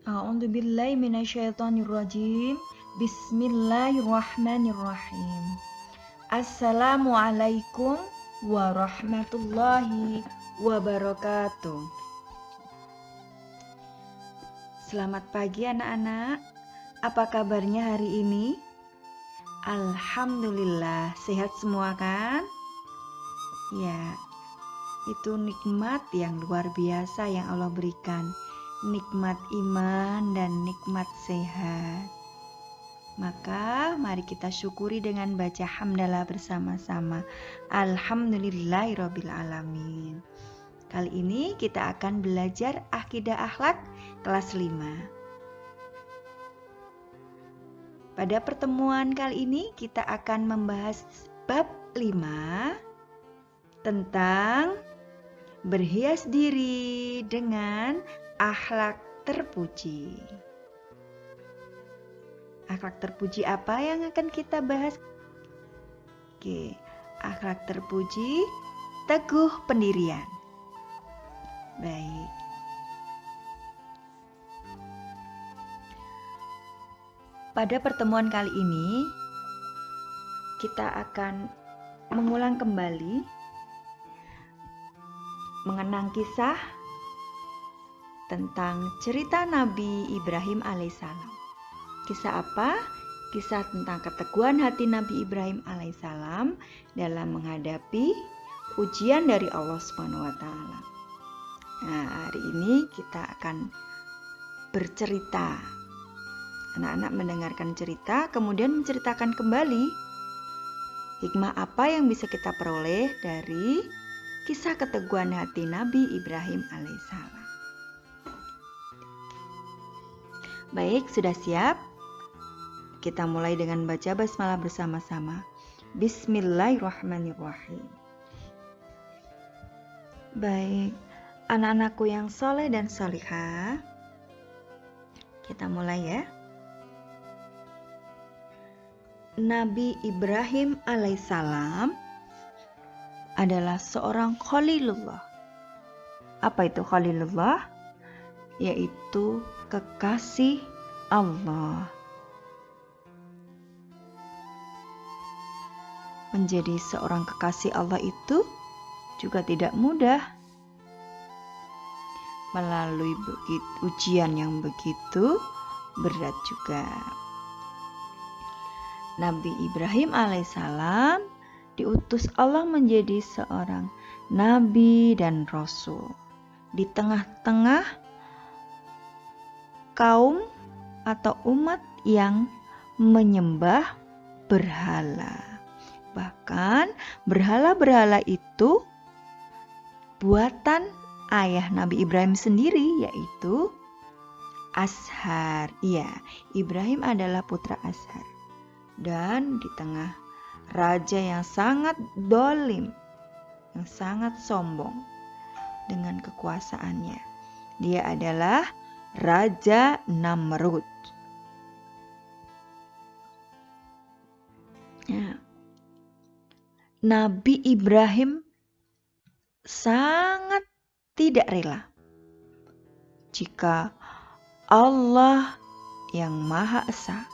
A'udzubillahi minasyaitonirrajim. Bismillahirrahmanirrahim. Assalamualaikum warahmatullahi wabarakatuh. Selamat pagi anak-anak. Apa kabarnya hari ini? Alhamdulillah, sehat semua kan? Ya, itu nikmat yang luar biasa yang Allah berikan. Nikmat iman dan nikmat sehat. Maka mari kita syukuri dengan baca hamdalah bersama-sama. Alhamdulillahirabbil alamin. Kali ini kita akan belajar akidah akhlak kelas 5. Pada pertemuan kali ini kita akan membahas bab 5 tentang berhias diri dengan akhlak terpuji. Akhlak terpuji apa yang akan kita bahas? Oke, akhlak terpuji teguh pendirian. Baik. Pada pertemuan kali ini kita akan mengulang kembali mengenang kisah tentang cerita Nabi Ibrahim alaihissalam. Kisah apa? Kisah tentang keteguhan hati Nabi Ibrahim alaihissalam dalam menghadapi ujian dari Allah Subhanahu wa taala. Nah, hari ini kita akan bercerita. Anak-anak mendengarkan cerita, kemudian menceritakan kembali hikmah apa yang bisa kita peroleh dari kisah keteguhan hati Nabi Ibrahim alaihissalam. Baik, sudah siap? Kita mulai dengan baca basmalah bersama-sama. Bismillahirrahmanirrahim. Baik, anak-anakku yang soleh dan solihah, kita mulai ya. Nabi Ibrahim alaihissalam adalah seorang Khalilullah. Apa itu Khalilullah? Yaitu kekasih Allah. Menjadi seorang kekasih Allah itu juga tidak mudah. Melalui ujian yang begitu berat juga. Nabi Ibrahim alaihissalam diutus Allah menjadi seorang nabi dan rasul di tengah-tengah kaum atau umat yang menyembah berhala. Bahkan berhala-berhala itu buatan ayah Nabi Ibrahim sendiri, yaitu Azhar. Iya, Ibrahim adalah putra Azhar. Dan di tengah raja yang sangat dolim, yang sangat sombong dengan kekuasaannya, dia adalah Raja Namrud. Ya. Nabi Ibrahim sangat tidak rela jika Allah yang Maha Esa,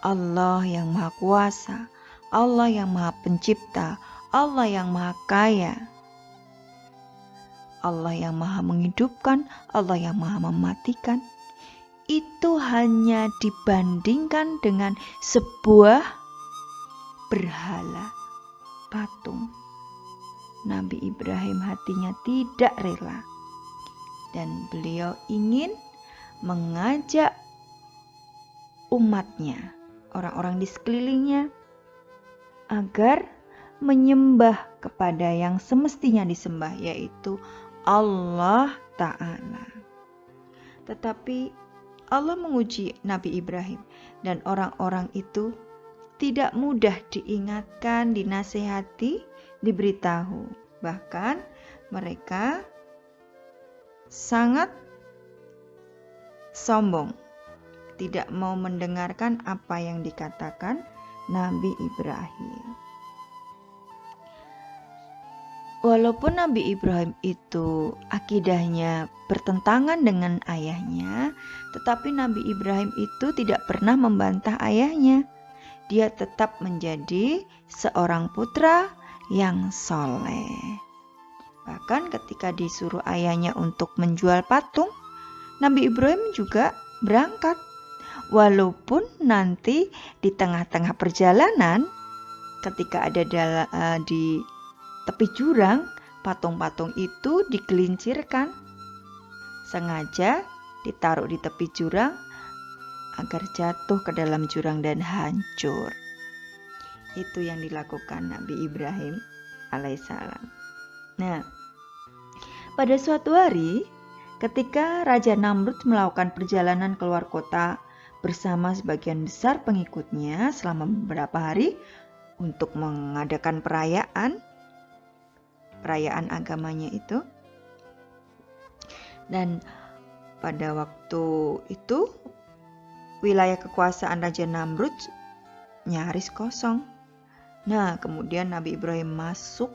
Allah yang Maha Kuasa, Allah yang Maha Pencipta, Allah yang Maha Kaya, Allah yang Maha Menghidupkan, Allah yang Maha Mematikan, itu hanya dibandingkan dengan sebuah berhala, patung. Nabi Ibrahim hatinya tidak rela, dan beliau ingin mengajak umatnya, orang-orang di sekelilingnya, agar menyembah kepada yang semestinya disembah, yaitu Allah Ta'ala. Tetapi Allah menguji Nabi Ibrahim, dan orang-orang itu tidak mudah diingatkan, dinasehati, diberitahu. Bahkan mereka sangat sombong, tidak mau mendengarkan apa yang dikatakan Nabi Ibrahim. Walaupun Nabi Ibrahim itu akidahnya bertentangan dengan ayahnya, tetapi Nabi Ibrahim itu tidak pernah membantah ayahnya. Dia tetap menjadi seorang putra yang soleh. Bahkan ketika disuruh ayahnya untuk menjual patung, Nabi Ibrahim juga berangkat. Walaupun nanti di tengah-tengah perjalanan, ketika ada di tepi jurang, patung-patung itu digelincirkan. Sengaja ditaruh di tepi jurang agar jatuh ke dalam jurang dan hancur. Itu yang dilakukan Nabi Ibrahim alaihissalam. Nah, pada suatu hari ketika Raja Namrud melakukan perjalanan keluar kota bersama sebagian besar pengikutnya selama beberapa hari untuk mengadakan perayaan agamanya itu. Dan pada waktu itu wilayah kekuasaan Raja Namrud nyaris kosong. Nah, kemudian Nabi Ibrahim masuk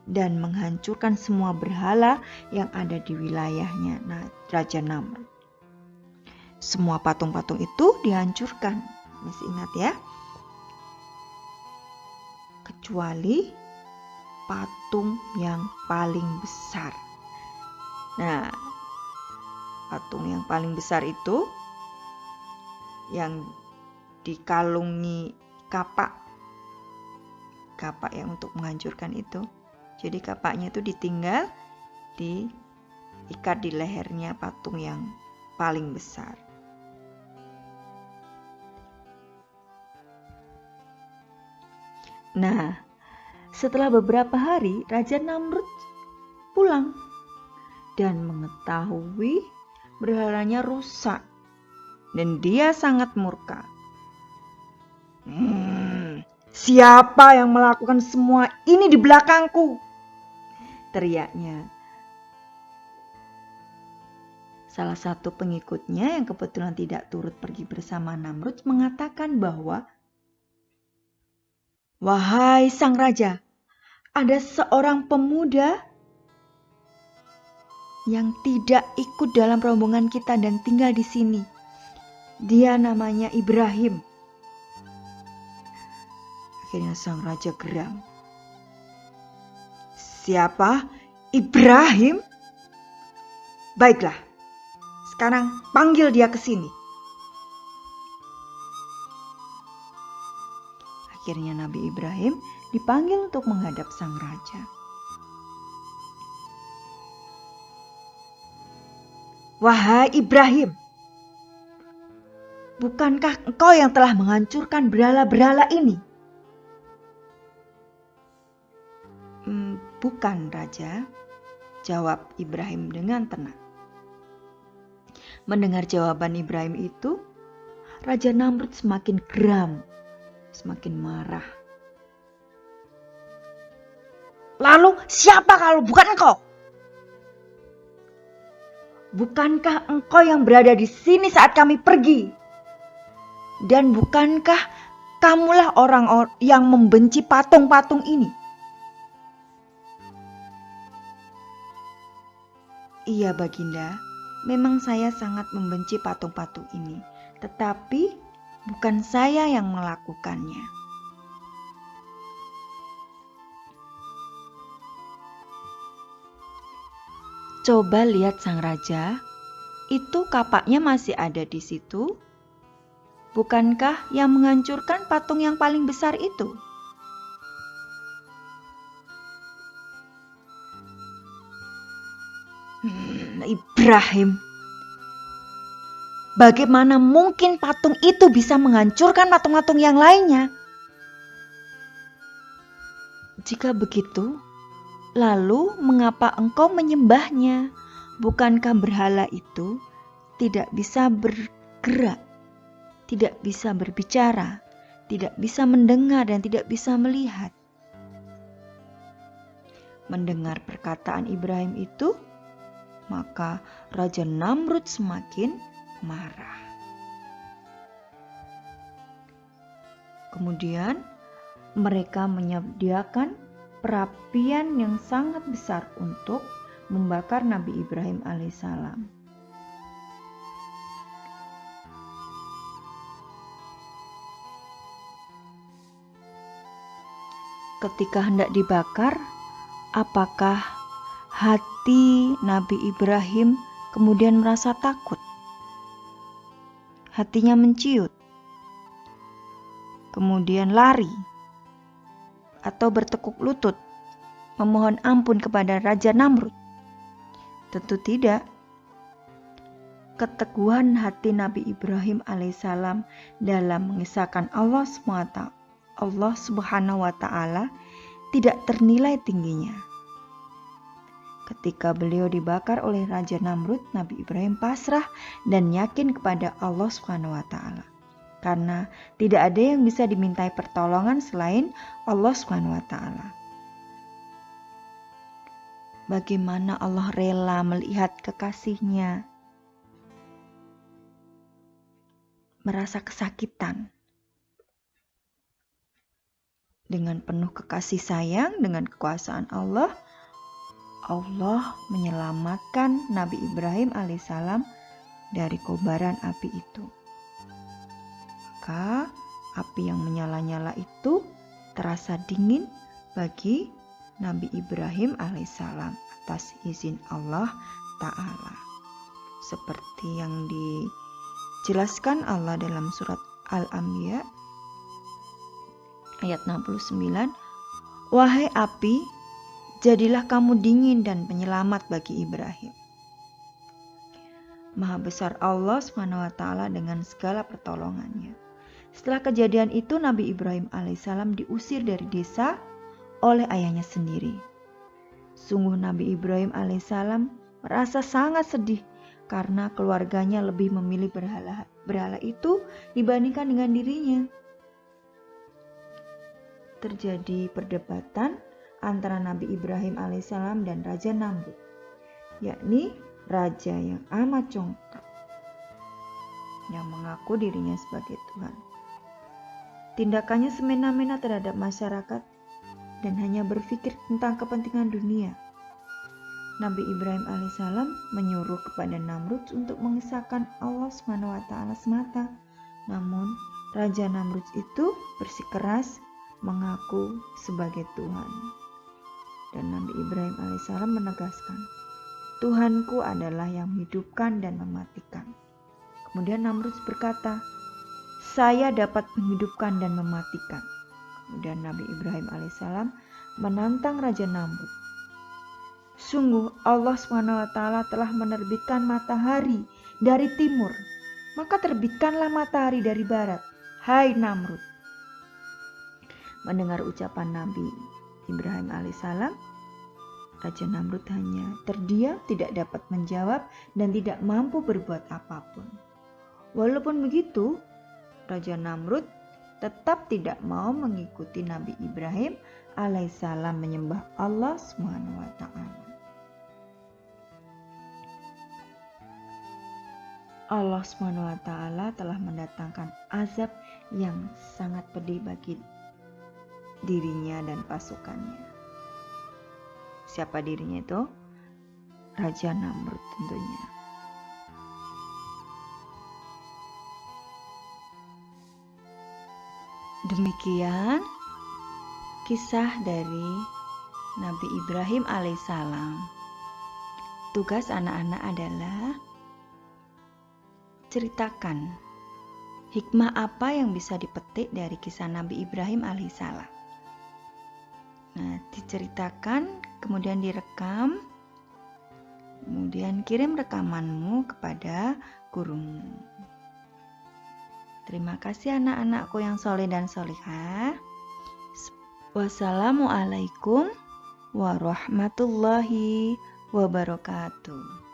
dan menghancurkan semua berhala yang ada di wilayahnya Raja Namrud. Semua patung-patung itu dihancurkan. Masih ingat ya? Kecuali patung yang paling besar. Nah, patung yang paling besar itu yang dikalungi kapak yang untuk menghancurkan itu. Jadi kapaknya itu ditinggal, diikat di lehernya patung yang paling besar. Nah, setelah beberapa hari Raja Namrud pulang dan mengetahui berhalanya rusak dan dia sangat murka. Siapa yang melakukan semua ini di belakangku? Teriaknya. Salah satu pengikutnya yang kebetulan tidak turut pergi bersama Namrud mengatakan bahwa, "Wahai sang raja, ada seorang pemuda yang tidak ikut dalam rombongan kita dan tinggal di sini. Dia namanya Ibrahim." Akhirnya sang raja geram. "Siapa? Ibrahim? Baiklah, sekarang panggil dia ke sini." Akhirnya Nabi Ibrahim dipanggil untuk menghadap sang raja. "Wahai Ibrahim, bukankah engkau yang telah menghancurkan berhala-berhala ini?" "Bukan, Raja," jawab Ibrahim dengan tenang. Mendengar jawaban Ibrahim itu, Raja Namrud semakin geram, semakin marah. "Lalu siapa kalau bukan engkau? Bukankah engkau yang berada di sini saat kami pergi? Dan bukankah kamulah orang yang membenci patung-patung ini?" "Iya, Baginda, memang saya sangat membenci patung-patung ini, tetapi bukan saya yang melakukannya." Coba lihat sang raja, itu kapaknya masih ada di situ. Bukankah yang menghancurkan patung yang paling besar itu? Ibrahim, bagaimana mungkin patung itu bisa menghancurkan patung-patung yang lainnya? Jika begitu, lalu mengapa engkau menyembahnya? Bukankah berhala itu tidak bisa bergerak, tidak bisa berbicara, tidak bisa mendengar dan tidak bisa melihat? Mendengar perkataan Ibrahim itu, maka Raja Namrud semakin marah. Kemudian mereka menyediakan perapian yang sangat besar untuk membakar Nabi Ibrahim alaihissalam. Ketika hendak dibakar, apakah hati Nabi Ibrahim kemudian merasa takut? Hatinya menciut, kemudian lari, atau bertekuk lutut memohon ampun kepada Raja Namrud? Tentu tidak. Keteguhan hati Nabi Ibrahim alaihissalam dalam mengisahkan Allah Subhanahu wa Ta'ala tidak ternilai tingginya. Ketika beliau dibakar oleh Raja Namrud, Nabi Ibrahim pasrah dan yakin kepada Allah Subhanahu wa Ta'ala, karena tidak ada yang bisa dimintai pertolongan selain Allah Subhanahu wa Ta'ala. Bagaimana Allah rela melihat kekasihnya merasa kesakitan. Dengan penuh kekasih sayang, dengan kekuasaan Allah menyelamatkan Nabi Ibrahim alaihissalam dari kobaran api itu. Maka api yang menyala-nyala itu terasa dingin bagi Nabi Ibrahim alaihissalam atas izin Allah Ta'ala. Seperti yang dijelaskan Allah dalam surat Al-Anbiya ayat 69, "Wahai api, jadilah kamu dingin dan penyelamat bagi Ibrahim." Maha besar Allah SWT dengan segala pertolongannya. Setelah kejadian itu, Nabi Ibrahim alaihissalam diusir dari desa oleh ayahnya sendiri. Sungguh Nabi Ibrahim alaihissalam merasa sangat sedih karena keluarganya lebih memilih berhala itu dibandingkan dengan dirinya. Terjadi perdebatan antara Nabi Ibrahim alaihissalam dan Raja Namrud, yakni raja yang amat congkak, yang mengaku dirinya sebagai Tuhan. Tindakannya semena-mena terhadap masyarakat dan hanya berpikir tentang kepentingan dunia. Nabi Ibrahim alaihissalam menyuruh kepada Namrud untuk mengisahkan Allah SWT semata. Namun Raja Namrud itu bersikeras mengaku sebagai Tuhan. Dan Nabi Ibrahim alaihissalam menegaskan, Tuhanku adalah yang menghidupkan dan mematikan. Kemudian Namrud berkata, saya dapat menghidupkan dan mematikan. Kemudian Nabi Ibrahim alaihissalam menantang Raja Namrud. Sungguh Allah SWT telah menerbitkan matahari dari timur, maka terbitkanlah matahari dari barat, hai Namrud. Mendengar ucapan Nabi Ibrahim alaihissalam, Raja Namrud hanya terdiam, tidak dapat menjawab dan tidak mampu berbuat apapun. Walaupun begitu, Raja Namrud tetap tidak mau mengikuti Nabi Ibrahim alaihissalam menyembah Allah SWT. Allah SWT telah mendatangkan azab yang sangat pedih bagi dirinya dan pasukannya. Siapa dirinya itu? Raja Namrud tentunya. Demikian kisah dari Nabi Ibrahim alaihissalam. Tugas anak-anak adalah ceritakan hikmah apa yang bisa dipetik dari kisah Nabi Ibrahim alaihissalam. Nah, diceritakan, kemudian direkam, kemudian kirim rekamanmu kepada gurumu. Terima kasih anak-anakku yang soleh dan solihah. Wassalamualaikum warahmatullahi wabarakatuh.